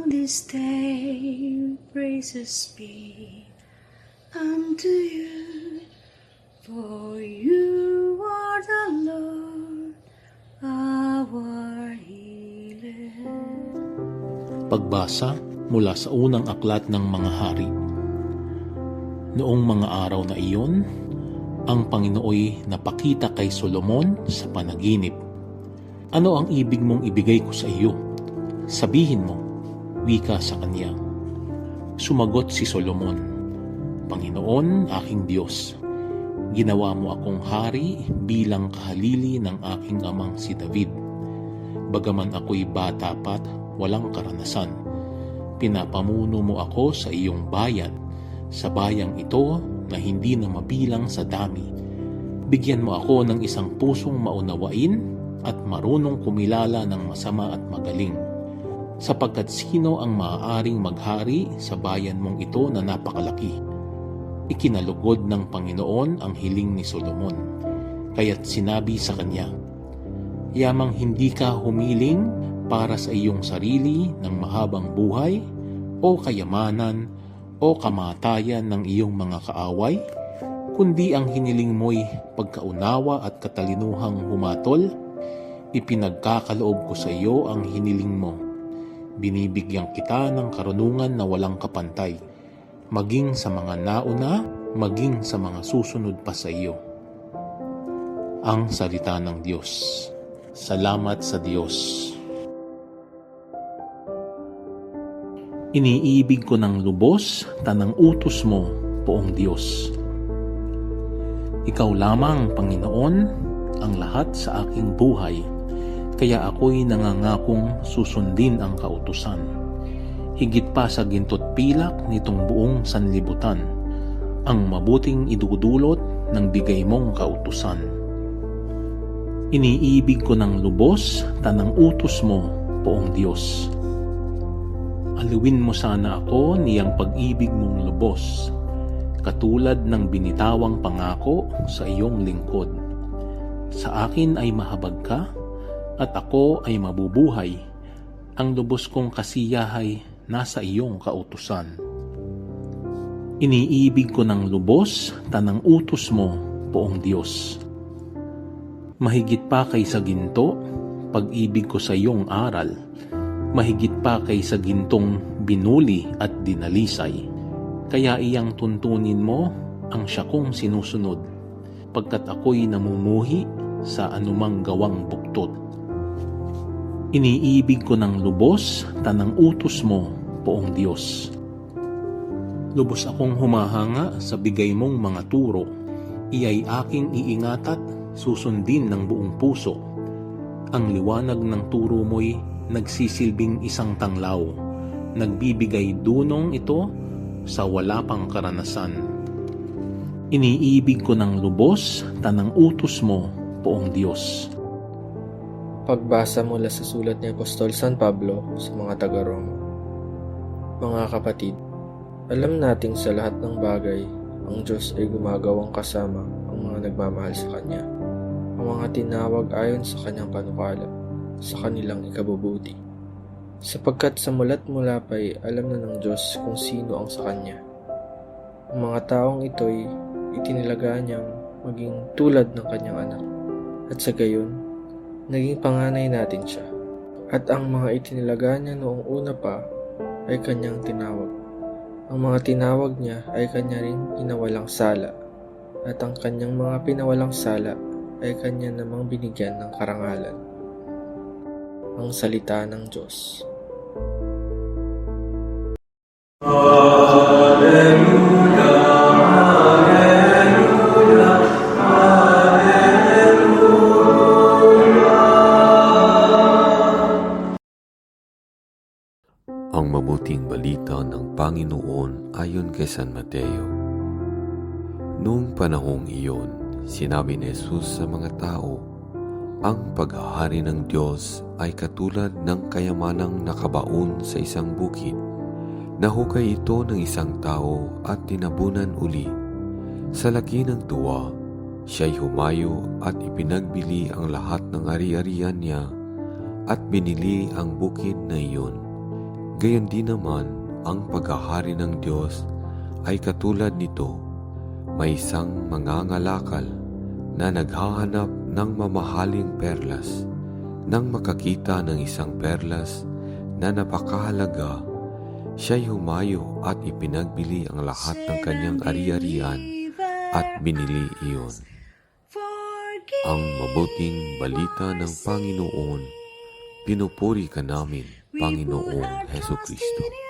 this day praises be unto you, for you are the Lord, our healer. Pagbasa mula sa unang aklat ng mga hari. Noong mga araw na iyon, ang Panginooy napakita kay Solomon sa panaginip. Ano ang ibig mong ibigay ko sa iyo? Sabihin mo, wika sa kanya. Sumagot si Solomon, Panginoon, aking Diyos, ginawa mo akong hari bilang kahalili ng aking amang si David. Bagaman ako'y bata pa't walang karanasan, pinapamuno mo ako sa iyong bayan, sa bayang ito na hindi na mabilang sa dami. Bigyan mo ako ng isang pusong maunawain at marunong kumilala ng masama at magaling. Sapagkat sino ang maaaring maghari sa bayan mong ito na napakalaki? Ikinalugod ng Panginoon ang hiling ni Solomon, kaya't sinabi sa kanya, yamang hindi ka humiling para sa iyong sarili ng mahabang buhay o kayamanan o kamatayan ng iyong mga kaaway, kundi ang hiniling mo'y pagkaunawa at katalinuhang humatol. Ipinagkakaloob ko sa iyo ang hiniling mo. Binibigyan kita ng karunungan na walang kapantay, maging sa mga nauna, maging sa mga susunod pa sa iyo. Ang salita ng Diyos. Salamat sa Diyos. Iniibig ko ng lubos tanang utos mo, Poong Diyos. Ikaw lamang, Panginoon, ang lahat sa aking buhay, kaya ako'y nangangakong susundin ang kautusan. Higit pa sa ginto't pilak nitong buong sanlibutan, ang mabuting idudulot ng bigay mong kautusan. Iniibig ko ng lubos tanang utos mo, Poong Diyos. Aliwin mo sana ako niyang pag-ibig mong lubos, katulad ng binitawang pangako sa iyong lingkod. Sa akin ay mahabag ka, at ako ay mabubuhay. Ang lubos kong kasiyahay nasa iyong kautusan. Iniibig ko ng lubos tanang utos mo, Poong Diyos. Mahigit pa kaysa ginto, pag-ibig ko sa iyong aral. Mahigit pa kaysa gintong binuli at dinalisay. Kaya iyang tuntunin mo ang siya kong sinusunod, pagkat ako'y namumuhi sa anumang gawang buktot. Iniibig ko ng lubos tanang utos mo, Poong Diyos. Lubos akong humahanga sa bigay mong mga turo. Iya'y aking iingat at susundin ng buong puso. Ang liwanag ng turo mo'y nagsisilbing isang tanglaw. Nagbibigay dunong ito sa wala pang karanasan. Iniibig ko ng lubos tanang utos mo, Poong Diyos. Pagbasa mula sa sulat ni Apostol San Pablo sa mga taga-Roma. Mga kapatid, alam nating sa lahat ng bagay, ang Diyos ay gumagawang kasama ang mga nagmamahal sa Kanya, ang mga tinawag ayon sa Kanyang panukala, sa kanilang ikabubuti. Sapagkat sa mula't mula pa'y alam na ng Diyos kung sino ang sa Kanya. Ang mga taong ito'y itinilaga niyang maging tulad ng Kanyang anak, at sa gayon, naging panganay natin siya. At ang mga itinilaga niya noong una pa ay Kanyang tinawag. Ang mga tinawag niya ay Kanya rin pinawalang sala, at ang Kanyang mga pinawalang sala ay Kanya namang binigyan ng karangalan. Ang salita ng Diyos. Alleluia, Alleluia, Alleluia. Ang mabuting balita ng Panginoon ayon kay San Mateo. Noong panahong iyon, sinabi ni Jesus sa mga tao, ang paghahari ng Diyos ay katulad ng kayamanang nakabaon sa isang bukid. Nahukay ito ng isang tao at tinabunan uli. Sa laki ng tuwa, siya'y humayo at ipinagbili ang lahat ng ari-arian niya at binili ang bukid na iyon. Gayon din naman, ang paghahari ng Diyos ay katulad nito. May isang mangangalakal na naghahanap ng mamahaling perlas. Nang makakita ng isang perlas na napakahalaga, siya'y humayo at ipinagbili ang lahat ng kanyang ari-arian at binili iyon. Ang mabuting balita ng Panginoon, pinupuri ka namin, Panginoong Hesukristo.